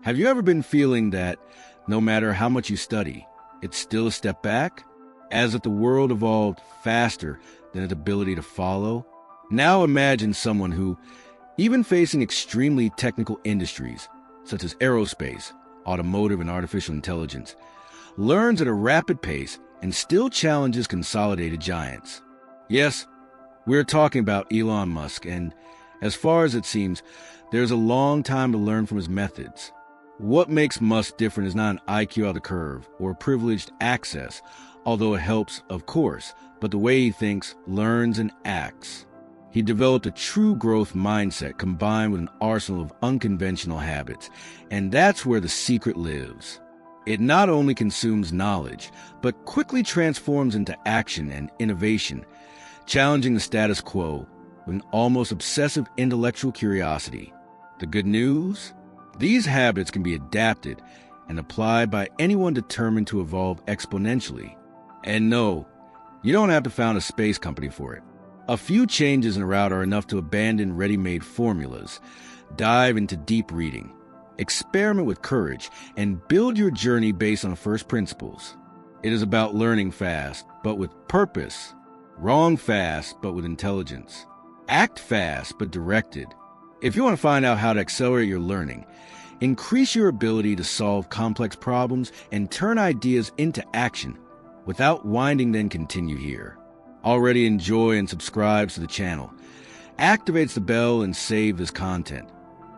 Have you ever been feeling that no matter how much you study, it's still a step back? As if the world evolved faster than its ability to follow? Now imagine someone who, even facing extremely technical industries, such as aerospace, automotive, and artificial intelligence, learns at a rapid pace and still challenges consolidated giants. Yes, we're talking about Elon Musk, and as far as it seems, there's a long time to learn from his methods. What makes Musk different is not an IQ out the curve or privileged access, although it helps, of course, but the way he thinks, learns, and acts. He developed a true growth mindset combined with an arsenal of unconventional habits, and that's where the secret lives. It not only consumes knowledge, but quickly transforms into action and innovation, challenging the status quo with an almost obsessive intellectual curiosity. The good news? These habits can be adapted and applied by anyone determined to evolve exponentially. And no, you don't have to found a space company for it. A few changes in a route are enough to abandon ready-made formulas, dive into deep reading, experiment with courage, and build your journey based on first principles. It is about learning fast, but with purpose. Wrong fast, but with intelligence. Act fast, but directed. If you want to find out how to accelerate your learning, increase your ability to solve complex problems, and turn ideas into action without winding, then continue here. Already enjoy and subscribe to the channel. Activates the bell and save this content,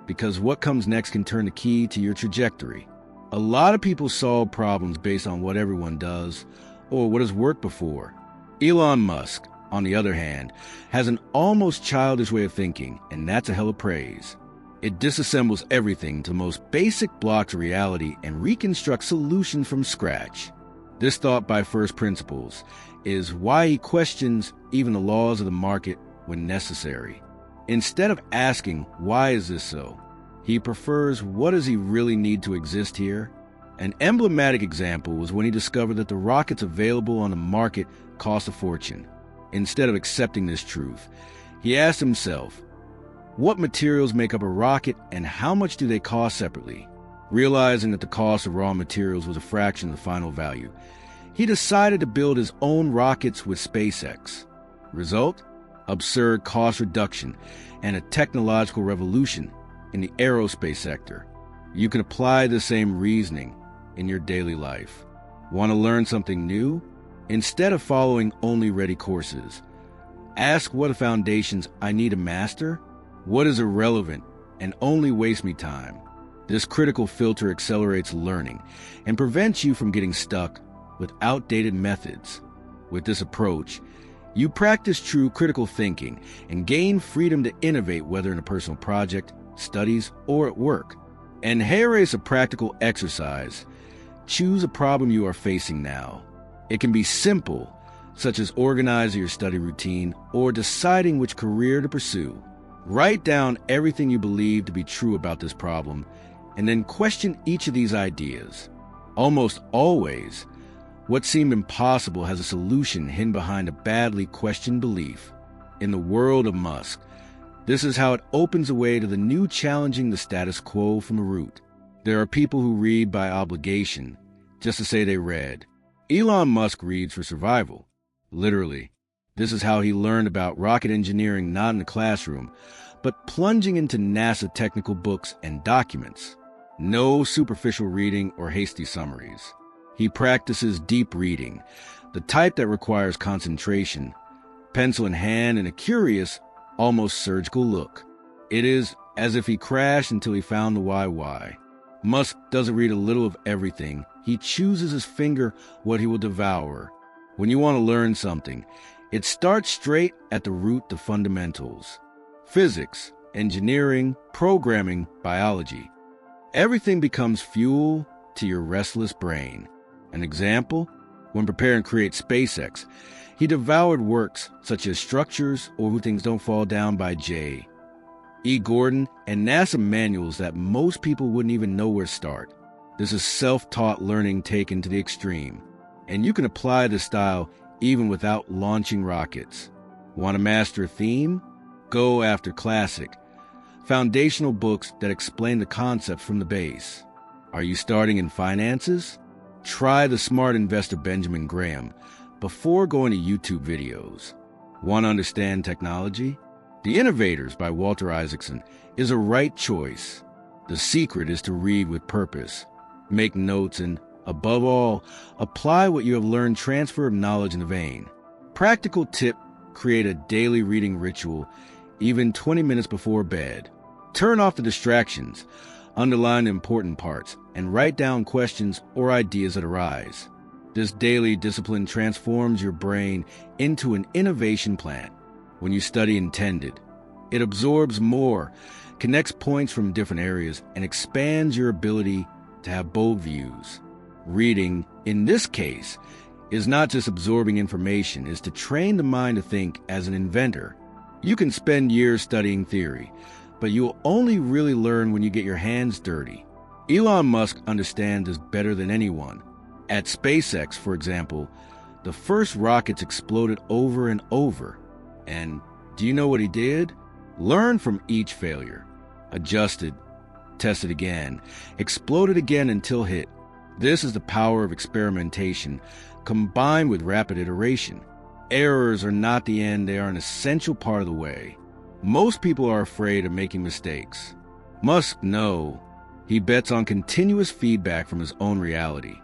because what comes next can turn the key to your trajectory. A lot of people solve problems based on what everyone does or what has worked before. Elon Musk, on the other hand, has an almost childish way of thinking, and that's a hell of praise. It disassembles everything to the most basic blocks of reality and reconstructs solutions from scratch. This thought by first principles is why he questions even the laws of the market when necessary. Instead of asking, why is this so? He prefers, what does he really need to exist here? An emblematic example was when he discovered that the rockets available on the market cost a fortune. Instead of accepting this truth, he asked himself, what materials make up a rocket and how much do they cost separately? Realizing that the cost of raw materials was a fraction of the final value, he decided to build his own rockets with SpaceX. Result? Absurd cost reduction and a technological revolution in the aerospace sector. You can apply the same reasoning in your daily life. Want to learn something new? Instead of following only ready courses, ask what foundations I need to master, what is irrelevant and only waste me time. This critical filter accelerates learning and prevents you from getting stuck with outdated methods. With this approach, you practice true critical thinking and gain freedom to innovate, whether in a personal project, studies, or at work. And here is a practical exercise. Choose a problem you are facing now. It can be simple, such as organizing your study routine or deciding which career to pursue. Write down everything you believe to be true about this problem, and then question each of these ideas. Almost always, what seemed impossible has a solution hidden behind a badly questioned belief. In the world of Musk, this is how it opens a way to the new, challenging the status quo from the root. There are people who read by obligation, just to say they read. Elon Musk reads for survival. Literally. This is how he learned about rocket engineering, not in the classroom, but plunging into NASA technical books and documents. No superficial reading or hasty summaries. He practices deep reading, the type that requires concentration, pencil in hand, and a curious, almost surgical look. It is as if he crashed until he found the why. Musk doesn't read a little of everything. He chooses his finger what he will devour. When you want to learn something, it starts straight at the root, the fundamentals. Physics, engineering, programming, biology. Everything becomes fuel to your restless brain. An example, when preparing to create SpaceX, he devoured works such as Structures or Who Things Don't Fall Down by J. E. Gordon, and NASA manuals that most people wouldn't even know where to start. This is self-taught learning taken to the extreme, and you can apply this style even without launching rockets. Want to master a theme? Go after classic, foundational books that explain the concept from the base. Are you starting in finances? Try the smart investor Benjamin Graham before going to YouTube videos. Want to understand technology? The Innovators by Walter Isaacson is a right choice. The secret is to read with purpose, make notes, and, above all, apply what you have learned. Transfer of knowledge in the vein. Practical tip: create a daily reading ritual, even 20 minutes before bed. Turn off the distractions, underline the important parts, and write down questions or ideas that arise. This daily discipline transforms your brain into an innovation plant. When you study intended, it absorbs more, connects points from different areas, and expands your ability to have bold views. Reading, in this case, is not just absorbing information, it is to train the mind to think as an inventor. You can spend years studying theory, but you will only really learn when you get your hands dirty. Elon Musk understands this better than anyone. At SpaceX, for example, the first rockets exploded over and over. And do you know what he did? Learn from each failure. Adjusted, tested again, exploded again until hit. This is the power of experimentation combined with rapid iteration. Errors are not the end, they are an essential part of the way. Most people are afraid of making mistakes. Musk, no. He bets on continuous feedback from his own reality.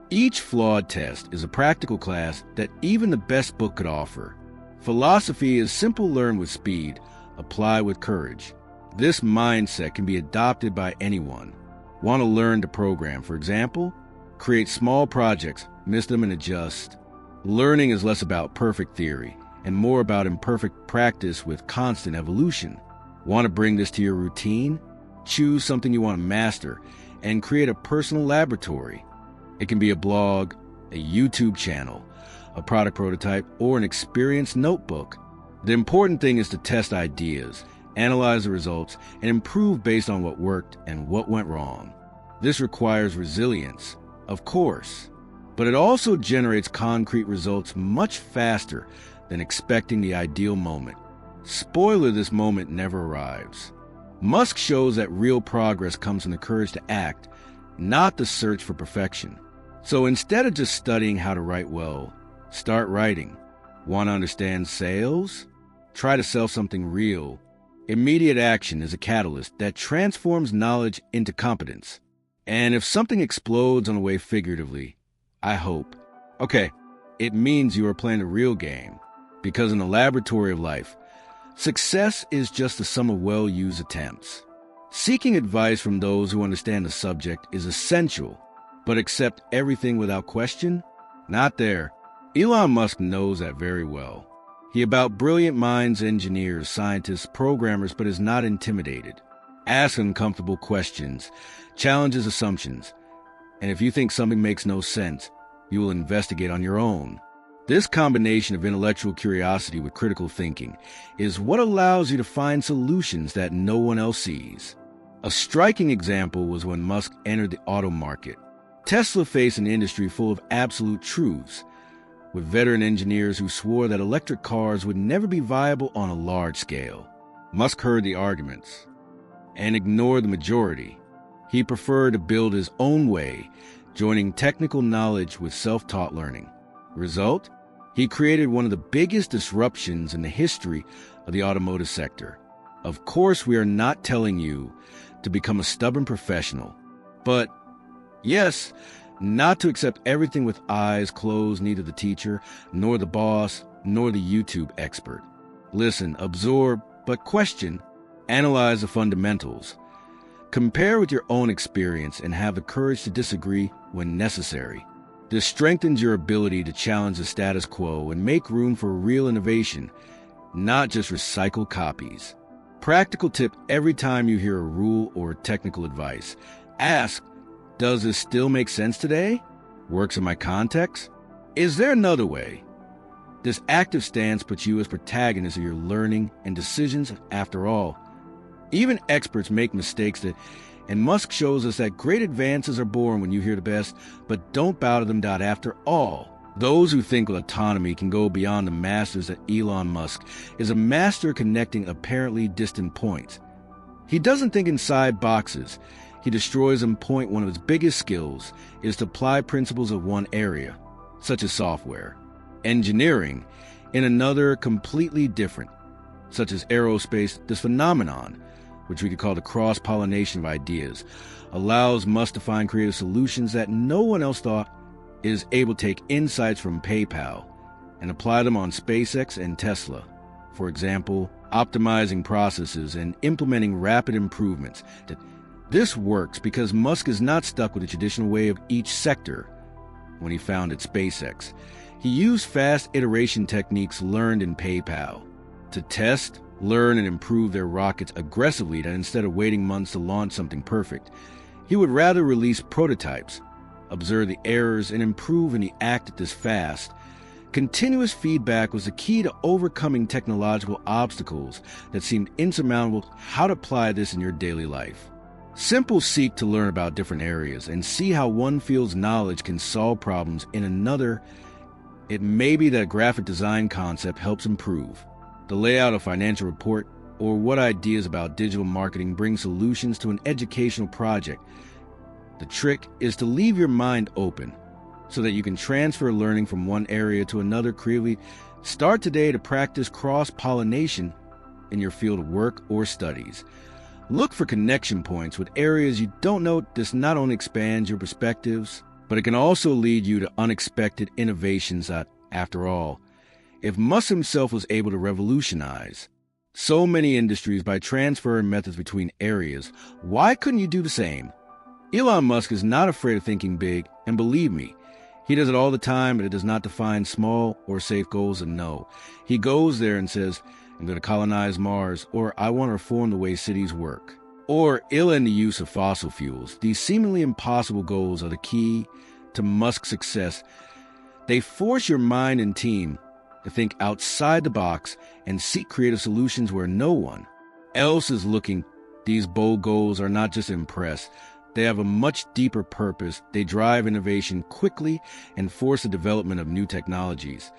Each flawed test is a practical class that even the best book could offer. Philosophy is simple: learn with speed, apply with courage. This mindset can be adopted by anyone. Want to learn to program, for example? Create small projects, miss them and adjust. Learning is less about perfect theory and more about imperfect practice with constant evolution. Want to bring this to your routine? Choose something you want to master and create a personal laboratory. It can be a blog, a YouTube channel, a product prototype, or an experience notebook. The important thing is to test ideas, analyze the results, and improve based on what worked and what went wrong. This requires resilience, of course, but it also generates concrete results much faster than expecting the ideal moment. Spoiler: this moment never arrives. Musk shows that real progress comes from the courage to act, not the search for perfection. So instead of just studying how to write well, start writing. Want to understand sales? Try to sell something real. Immediate action is a catalyst that transforms knowledge into competence. And if something explodes on the way figuratively, I hope, okay, it means you are playing a real game. Because in the laboratory of life, success is just the sum of well-used attempts. Seeking advice from those who understand the subject is essential, but accept everything without question? Not there. Elon Musk knows that very well. He about brilliant minds, engineers, scientists, programmers, but is not intimidated. Ask uncomfortable questions, challenges assumptions, and if you think something makes no sense, you will investigate on your own. This combination of intellectual curiosity with critical thinking is what allows you to find solutions that no one else sees. A striking example was when Musk entered the auto market. Tesla faced an industry full of absolute truths, with veteran engineers who swore that electric cars would never be viable on a large scale. Musk heard the arguments and ignored the majority. He preferred to build his own way, joining technical knowledge with self-taught learning. Result? He created one of the biggest disruptions in the history of the automotive sector. Of course, we are not telling you to become a stubborn professional, but yes, not to accept everything with eyes closed, neither the teacher, nor the boss, nor the YouTube expert. Listen, absorb, but question. Analyze the fundamentals. Compare with your own experience and have the courage to disagree when necessary. This strengthens your ability to challenge the status quo and make room for real innovation, not just recycled copies. Practical tip: every time you hear a rule or technical advice, ask, does this still make sense today? Works in my context? Is there another way? This active stance puts you as protagonist of your learning and decisions. After all, even experts make mistakes and Musk shows us that great advances are born when you hear the best, but don't bow to them. After all, those who think with autonomy can go beyond the masters that Elon Musk is a master connecting apparently distant points. He doesn't think inside boxes. he destroys them. One of his biggest skills is to apply principles of one area, such as software. Engineering, in another completely different, such as aerospace. This phenomenon, which we could call the cross-pollination of ideas, allows Musk to find creative solutions that no one else thought, is able to take insights from PayPal and apply them on SpaceX and Tesla. For example, optimizing processes and implementing rapid improvements. This works because Musk is not stuck with the traditional way of each sector. When he founded SpaceX, he used fast iteration techniques learned in PayPal to test, learn, and improve their rockets aggressively, that instead of waiting months to launch something perfect, he would rather release prototypes, observe the errors, and improve, and he acted this fast. Continuous feedback was the key to overcoming technological obstacles that seemed insurmountable. How to apply this in your daily life. Simple: seek to learn about different areas and see how one field's knowledge can solve problems in another. It may be that a graphic design concept helps improve the layout of a financial report, or what ideas about digital marketing bring solutions to an educational project. The trick is to leave your mind open so that you can transfer learning from one area to another creatively. Start today to practice cross-pollination in your field of work or studies. Look for connection points with areas you don't know. This not only expands your perspectives, but it can also lead you to unexpected innovations that, after all, if Musk himself was able to revolutionize so many industries by transferring methods between areas, why couldn't you do the same? Elon Musk is not afraid of thinking big, and believe me, he does it all the time, but it does not define small or safe goals. And no, he goes there and says, I'm going to colonize Mars, or I want to reform the way cities work, or ill end the use of fossil fuels. These seemingly impossible goals are the key to Musk's success. They force your mind and team to think outside the box and seek creative solutions where no one else is looking. These bold goals are not just to impress. They have a much deeper purpose. They drive innovation quickly and force the development of new technologies.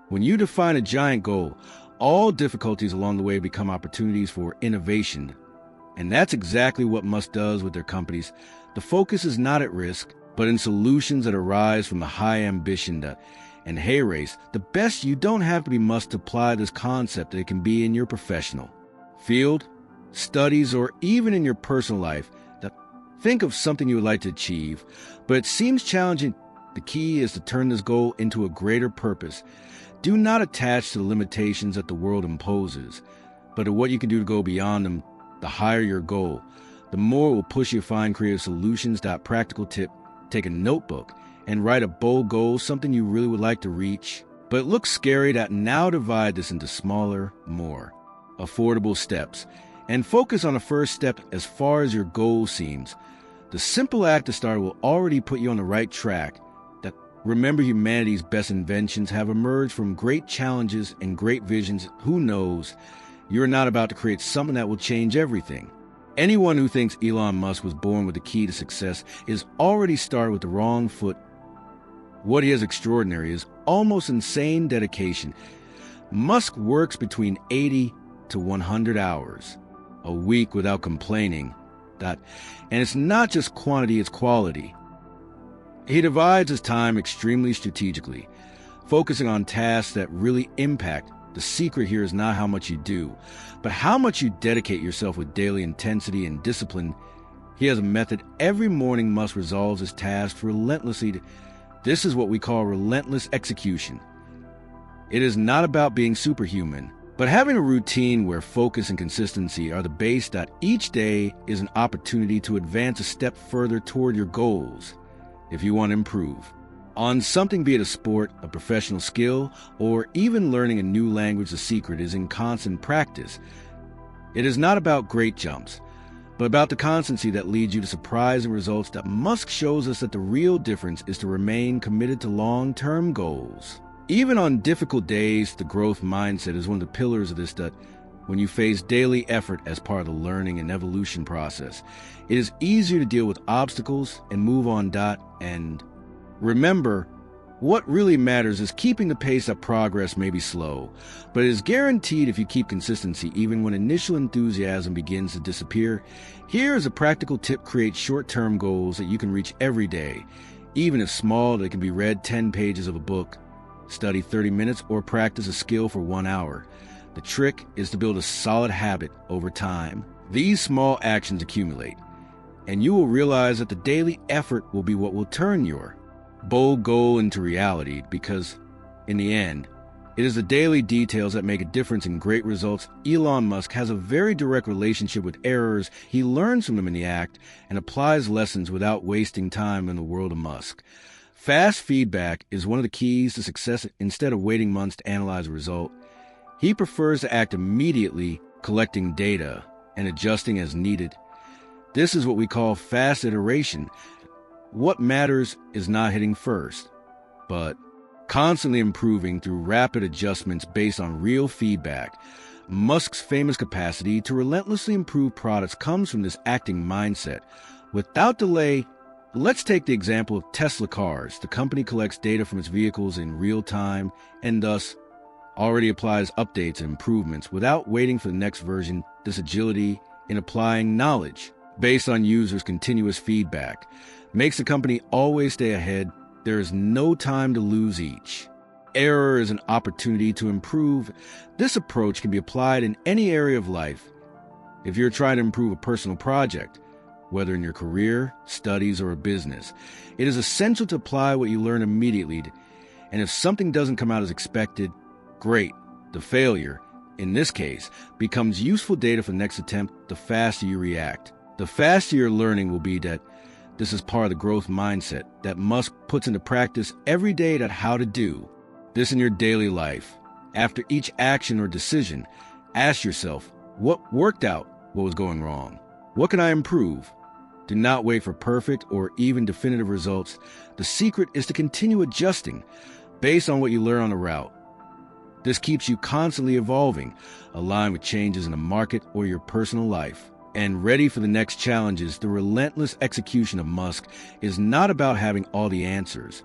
When you define a giant goal, all difficulties along the way become opportunities for innovation. And that's exactly what Musk does with their companies. The focus is not at risk, but in solutions that arise from the high ambition and hey race. The best. You don't have to be Musk to apply this concept. It can be in your professional field, studies, or even in your personal life. Think of something you would like to achieve, but it seems challenging. The key is to turn this goal into a greater purpose. Do not attach to the limitations that the world imposes, but to what you can do to go beyond them. The higher your goal, the more it will push you to find creative solutions. Practical tip: take a notebook and write a bold goal, something you really would like to reach, but it looks scary. Now divide this into smaller, more affordable steps, and focus on the first step as far as your goal seems. The simple act to start will already put you on the right track. Remember, humanity's best inventions have emerged from great challenges and great visions. Who knows? You're not about to create something that will change everything. Anyone who thinks Elon Musk was born with the key to success is already started with the wrong foot. What he has extraordinary is almost insane dedication. Musk works between 80 to 100 hours a week without complaining. And it's not just quantity, it's quality. He divides his time extremely strategically, focusing on tasks that really impact. The secret here is not how much you do, but how much you dedicate yourself with daily intensity and discipline. He has a method. Every morning, Musk resolves his tasks relentlessly. This is what we call relentless execution. It is not about being superhuman, but having a routine where focus and consistency are the base. Each day is an opportunity to advance a step further toward your goals. If you want to improve on something, be it a sport, a professional skill, or even learning a new language, the secret is in constant practice. It is not about great jumps, but about the constancy that leads you to surprising results. Musk shows us that the real difference is to remain committed to long-term goals. Even on difficult days, the growth mindset is one of the pillars of this. When you face daily effort as part of the learning and evolution process, it is easier to deal with obstacles and move on. And remember, What really matters is keeping the pace that progress may be slow, but it is guaranteed if you keep consistency even when initial enthusiasm begins to disappear. Here is a practical tip: create short-term goals that you can reach every day. Even if small, they can be read 10 pages of a book, study 30 minutes, or practice a skill for 1 hour. The trick is to build a solid habit over time. These small actions accumulate, and you will realize that the daily effort will be what will turn your bold goal into reality, because in the end, it is the daily details that make a difference in great results. Elon Musk has a very direct relationship with errors. He learns from them in the act and applies lessons without wasting time in the world of Musk. Fast feedback is one of the keys to success. Instead of waiting months to analyze a result, he prefers to act immediately, collecting data and adjusting as needed. This is what we call fast iteration. What matters is not hitting first, but constantly improving through rapid adjustments based on real feedback. Musk's famous capacity to relentlessly improve products comes from this acting mindset. Without delay, let's take the example of Tesla cars. The company collects data from its vehicles in real time and thus already applies updates and improvements without waiting for the next version. This agility in applying knowledge based on users' continuous feedback makes the company always stay ahead. There is no time to lose. Each error is an opportunity to improve. This approach can be applied in any area of life. If you're trying to improve a personal project, whether in your career, studies, or a business, it is essential to apply what you learn immediately. And if something doesn't come out as expected, great. The failure, in this case, becomes useful data for the next attempt. The faster you react, the faster your learning will be. That this is part of the growth mindset that Musk puts into practice every day. That how to do this in your daily life. After each action or decision, ask yourself, what worked out? What was going wrong? What can I improve? Do not wait for perfect or even definitive results. The secret is to continue adjusting based on what you learn on the route. This keeps you constantly evolving, aligned with changes in the market or your personal life, and ready for the next challenges. The relentless execution of Musk is not about having all the answers,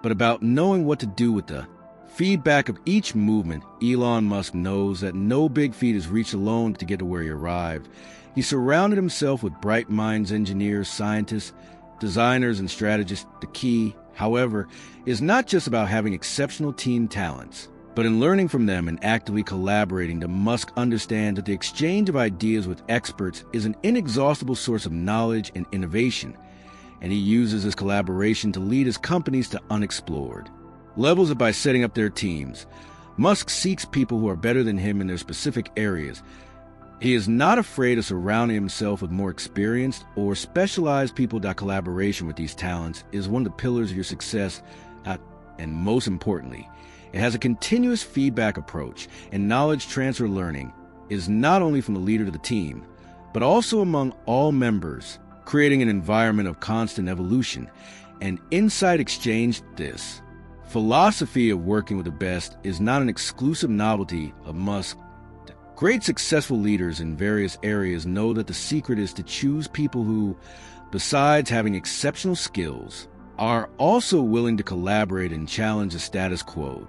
but about knowing what to do with the feedback of each movement. Elon Musk knows that no big feat is reached alone to get to where he arrived. He surrounded himself with bright minds, engineers, scientists, designers, and strategists. The key, however, is not just about having exceptional team talents, but in learning from them and actively collaborating. The Musk understands that the exchange of ideas with experts is an inexhaustible source of knowledge and innovation, and he uses this collaboration to lead his companies to unexplored levels. By setting up their teams, Musk seeks people who are better than him in their specific areas. He is not afraid of surrounding himself with more experienced or specialized people. That collaboration with these talents is one of the pillars of your success. And most importantly, it has a continuous feedback approach, and knowledge transfer learning is not only from the leader to the team, but also among all members, creating an environment of constant evolution and insight exchange. This philosophy of working with the best is not an exclusive novelty of Musk. Great successful leaders in various areas know that the secret is to choose people who, besides having exceptional skills, are also willing to collaborate and challenge the status quo.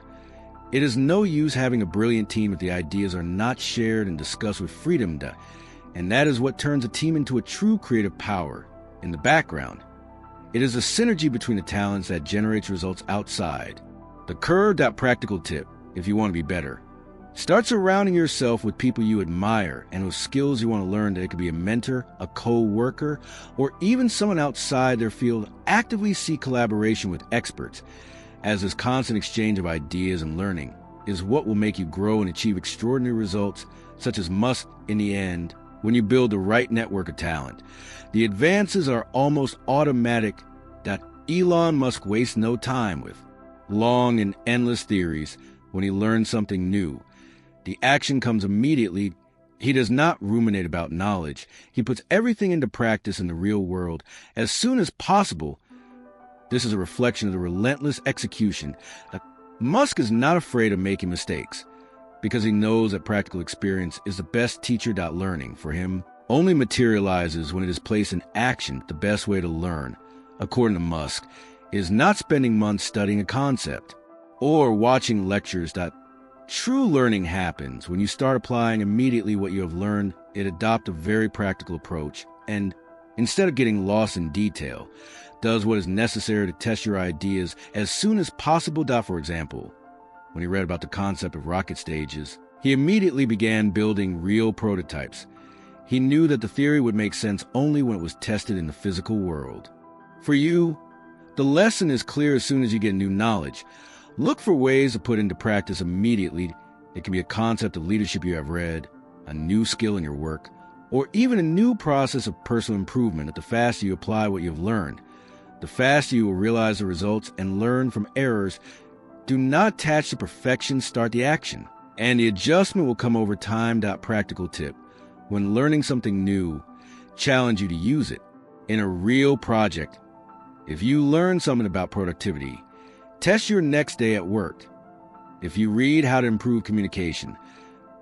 It is no use having a brilliant team if the ideas are not shared and discussed with freedom, and that is what turns a team into a true creative power. In the background, it is a synergy between the talents that generates results outside. The curved out practical tip, if you want to be better, start surrounding yourself with people you admire and with skills you want to learn. That it could be a mentor, a co-worker, or even someone outside their field. Actively seek collaboration with experts, as this constant exchange of ideas and learning is what will make you grow and achieve extraordinary results, such as Musk. In the end, when you build the right network of talent, the advances are almost automatic. That Elon Musk wastes no time with long and endless theories. When he learns something new, the action comes immediately. He does not ruminate about knowledge. He puts everything into practice in the real world as soon as possible. This is a reflection of the relentless execution. Musk is not afraid of making mistakes because he knows that practical experience is the best teacher. Learning for him only materializes when it is placed in action. The best way to learn, according to Musk, is not spending months studying a concept or watching lectures. True learning happens when you start applying immediately what you have learned. It adopt a very practical approach and, instead of getting lost in detail, does what is necessary to test your ideas as soon as possible. For example, when he read about the concept of rocket stages, he immediately began building real prototypes. He knew that the theory would make sense only when it was tested in the physical world. For you, the lesson is clear as soon as you get new knowledge. Look for ways to put into practice immediately. It can be a concept of leadership you have read, a new skill in your work, or even a new process of personal improvement. The faster you apply what you have learned, the faster you will realize the results and learn from errors. Do not attach to perfection, start the action, and the adjustment will come over time. Practical tip: when learning something new, challenge you to use it in a real project. If you learn something about productivity, test your next day at work. If you read how to improve communication,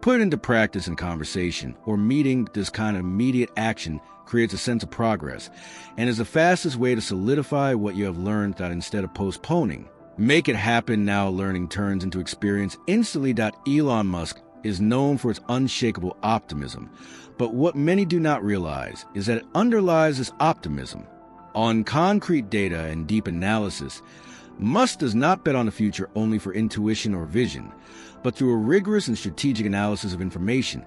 put it into practice in conversation or meeting. This kind of immediate action creates a sense of progress and is the fastest way to solidify what you have learned. Instead of postponing, make it happen now. Learning turns into experience instantly. Elon Musk is known for its unshakable optimism, but what many do not realize is that it underlies this optimism on concrete data and deep analysis. Musk does not bet on the future only for intuition or vision, but through a rigorous and strategic analysis of information.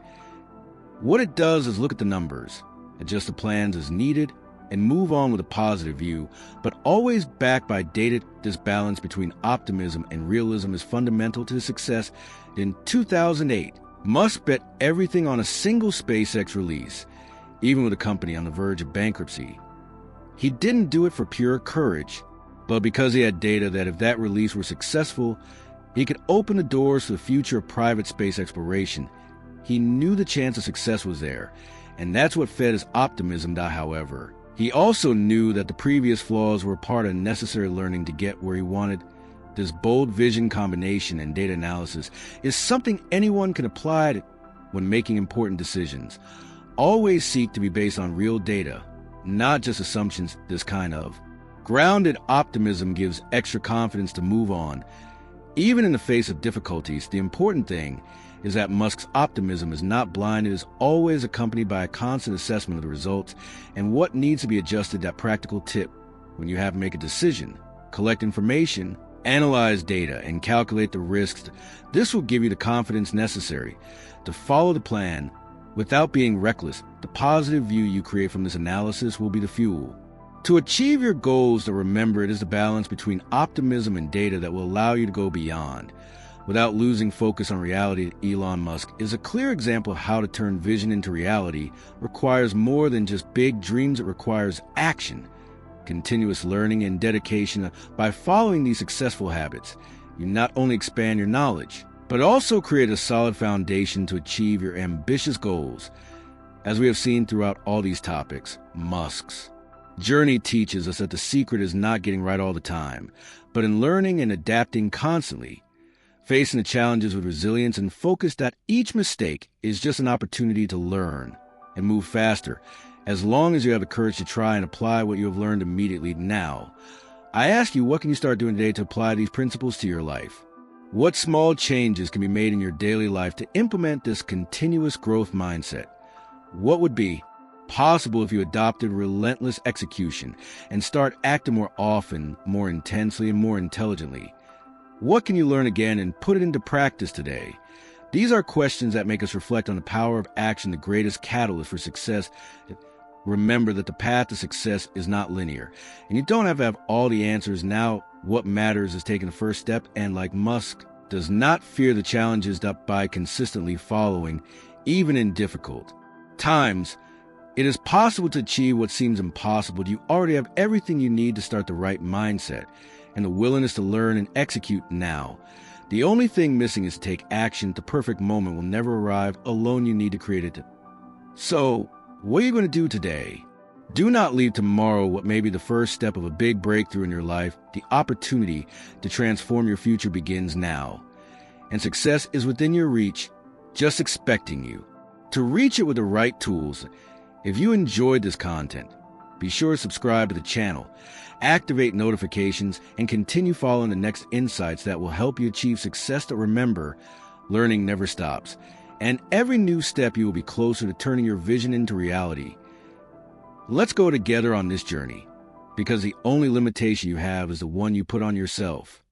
What it does is look at the numbers, adjust the plans as needed, and move on with a positive view, but always backed by data. This balance between optimism and realism is fundamental to his success. In 2008, Musk bet everything on a single SpaceX release, even with a company on the verge of bankruptcy. He didn't do it for pure courage, but because he had data that if that release were successful, he could open the doors to the future of private space exploration. He knew the chance of success was there, and that's what fed his optimism. However, he also knew that the previous flaws were part of necessary learning to get where he wanted. This bold vision combination and data analysis is something anyone can apply when making important decisions. Always seek to be based on real data, not just assumptions. This kind of grounded optimism gives extra confidence to move on, even in the face of difficulties. The important thing is that Musk's optimism is not blind. It is always accompanied by a constant assessment of the results and what needs to be adjusted. Practical tip: when you have to make a decision, collect information, analyze data, and calculate the risks. This will give you the confidence necessary to follow the plan without being reckless. The positive view you create from this analysis will be the fuel to achieve your goals. Remember, it is the balance between optimism and data that will allow you to go beyond without losing focus on reality. Elon Musk is a clear example of how to turn vision into reality. Requires more than just big dreams. It requires action, continuous learning, and dedication. By following these successful habits, you not only expand your knowledge, but also create a solid foundation to achieve your ambitious goals. As we have seen throughout all these topics, Musk's journey teaches us that the secret is not getting right all the time, but in learning and adapting constantly, facing the challenges with resilience and focus. Each mistake is just an opportunity to learn and move faster, as long as you have the courage to try and apply what you have learned immediately. Now, I ask you, what can you start doing today to apply these principles to your life? What small changes can be made in your daily life to implement this continuous growth mindset? What would be possible if you adopted relentless execution and start acting more often, more intensely, and more intelligently? What can you learn again and put it into practice today? These are questions that make us reflect on the power of action, the greatest catalyst for success. Remember that the path to success is not linear, and you don't have to have all the answers now. What matters is taking the first step, and like Musk, does not fear the challenges by consistently following, even in difficult times. It is possible to achieve what seems impossible. You already have everything you need to start the right mindset and the willingness to learn and execute now. The only thing missing is to take action. The perfect moment will never arrive alone. You need to create it. So, what are you going to do today? Do not leave tomorrow what may be the first step of a big breakthrough in your life. The opportunity to transform your future begins now. And success is within your reach, just expecting you to reach it with the right tools. If you enjoyed this content, Be sure to subscribe to the channel, activate notifications, and continue following the next insights that will help you achieve success. To remember, learning never stops, and every new step you will be closer to turning your vision into reality. Let's go together on this journey, because the only limitation you have is the one you put on yourself.